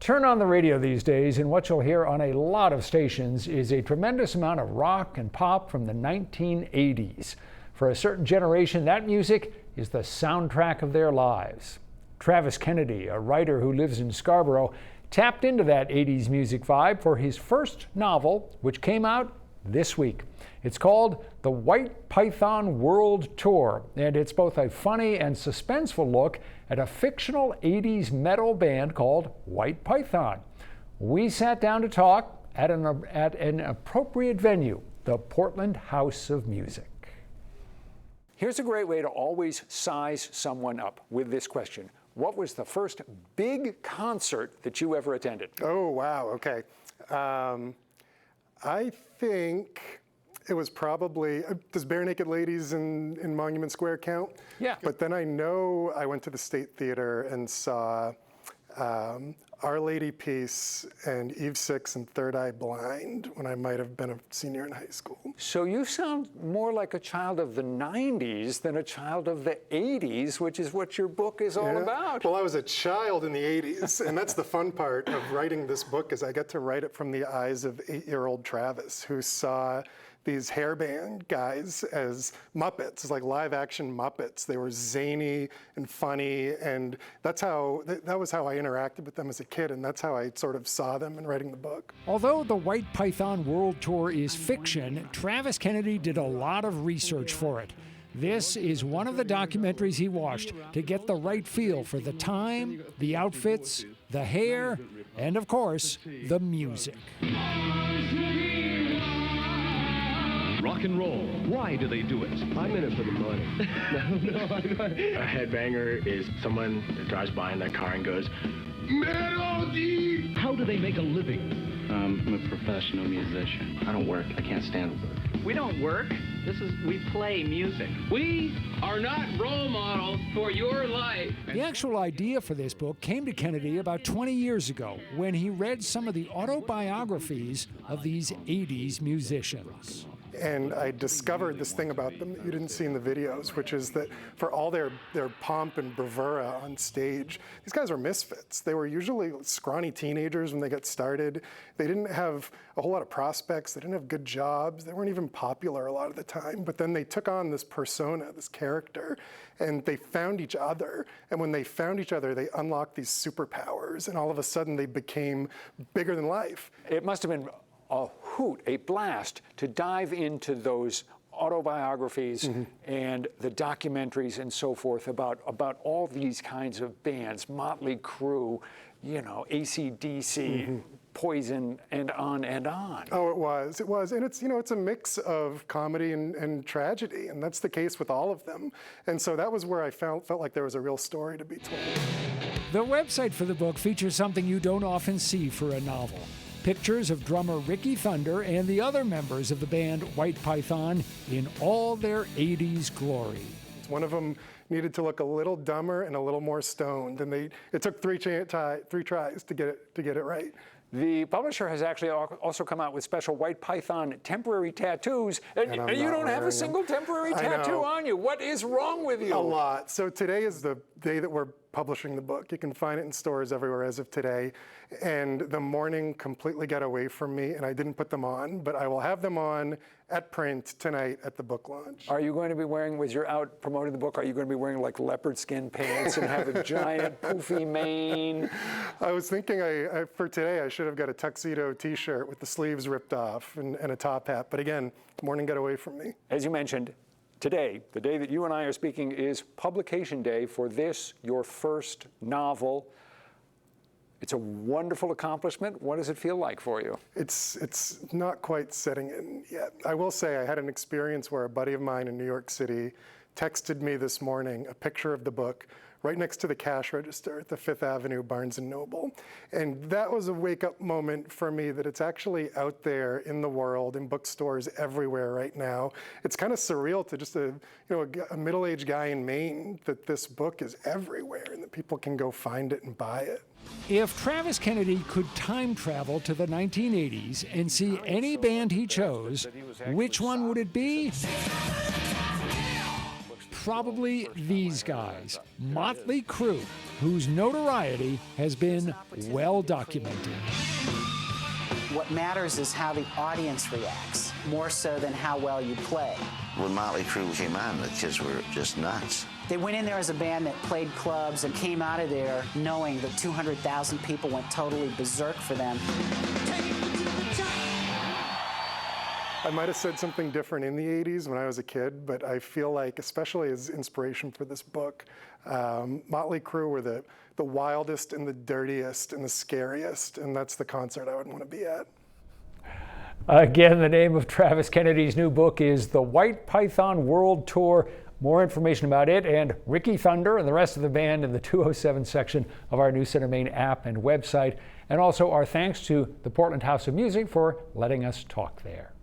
Turn on the radio these days, and what you'll hear on a lot of stations is a tremendous amount of rock and pop from the 1980s. For a certain generation, that music is the soundtrack of their lives. Travis Kennedy, a writer who lives in Scarborough, tapped into that 80s music vibe for his first novel, which came out this week. It's called The White Python World Tour, and it's both a funny and suspenseful look at a fictional 80s metal band called White Python. We sat down to talk at an appropriate venue, the Portland House of Music. Here's a great way to always size someone up with this question. What was the first big concert that you ever attended? Oh, wow, okay. I think it was probably, does Bare Naked Ladies in Monument Square count? Yeah. But then I know I went to the State Theater and saw Our Lady Peace and Eve Six and Third Eye Blind when I might have been a senior in high school. So you sound more like a child of the 90s than a child of the 80s, which is what your book is all about. Well, I was a child in the 80s, and that's the fun part of writing this book is I get to write it from the eyes of 8-year-old Travis, who saw these hairband guys as Muppets, as like live action Muppets. They were zany and funny, and that was how I interacted with them as a kid, and that's how I sort of saw them in writing the book. Although the White Python World Tour is fiction, Travis Kennedy did a lot of research for it. This is one of the documentaries he watched to get the right feel for the time, the outfits, the hair, and of course, the music. Rock and roll. Why do they do it? I'm in it for the money. A headbanger is someone that drives by in their car and goes, "Melody!" How do they make a living? I'm a professional musician. I don't work. I can't stand work. We don't work. We play music. We are not role models for your life. The actual idea for this book came to Kennedy about 20 years ago when he read some of the autobiographies of these 80s musicians. And I discovered this thing about them that you didn't see in the videos, which is that for all their pomp and bravura on stage, these guys were misfits. They were usually scrawny teenagers when they got started. They didn't have a whole lot of prospects. They didn't have good jobs. They weren't even popular a lot of the time. But then they took on this persona, this character, and they found each other. And when they found each other, they unlocked these superpowers. And all of a sudden, they became bigger than life. It must have been a hoot, a blast to dive into those autobiographies and the documentaries and so forth about all these kinds of bands, Motley Crue, AC/DC, Poison, and on and on. Oh, it was. And it's a mix of comedy and tragedy, and that's the case with all of them. And so that was where I felt like there was a real story to be told. The website for the book features something you don't often see for a novel. Pictures of drummer Ricky Thunder and the other members of the band White Python in all their 80s glory. One of them needed to look a little dumber and a little more stoned, and it took three tries to get it right. The publisher has actually also come out with special White Python temporary tattoos, and you don't have a single temporary tattoo on you. What is wrong with you? A lot. So today is the day that we're publishing the book. You can find it in stores everywhere as of today. And the morning completely got away from me, and I didn't put them on, but I will have them on at print tonight at the book launch. Are you going to be wearing, as you're out promoting the book, are you going to be wearing like leopard skin pants and have a giant poofy mane? I was thinking for today I should have got a tuxedo t-shirt with the sleeves ripped off and a top hat, but again, the morning got away from me. As you mentioned, today, the day that you and I are speaking, is publication day for this, your first novel. It's a wonderful accomplishment. What does it feel like for you? It's not quite setting in yet. I will say I had an experience where a buddy of mine in New York City texted me this morning a picture of the book right next to the cash register at the Fifth Avenue Barnes & Noble. And that was a wake-up moment for me that it's actually out there in the world, in bookstores everywhere right now. It's kind of surreal to just a middle-aged guy in Maine that this book is everywhere and that people can go find it and buy it. If Travis Kennedy could time travel to the 1980s and see any band he chose, which one would it be? probably these guys, Motley Crue, whose notoriety has been well documented. What matters is how the audience reacts, more so than how well you play. When Motley Crue came on, the kids were just nuts. They went in there as a band that played clubs and came out of there knowing that 200,000 people went totally berserk for them. I might have said something different in the 80s when I was a kid, but I feel like, especially as inspiration for this book, Motley Crue were the wildest and the dirtiest and the scariest, and that's the concert I would want to be at. Again, the name of Travis Kennedy's new book is The White Python World Tour. More information about it and Ricky Thunder and the rest of the band in the 207 section of our News Center Maine app and website. And also our thanks to the Portland House of Music for letting us talk there.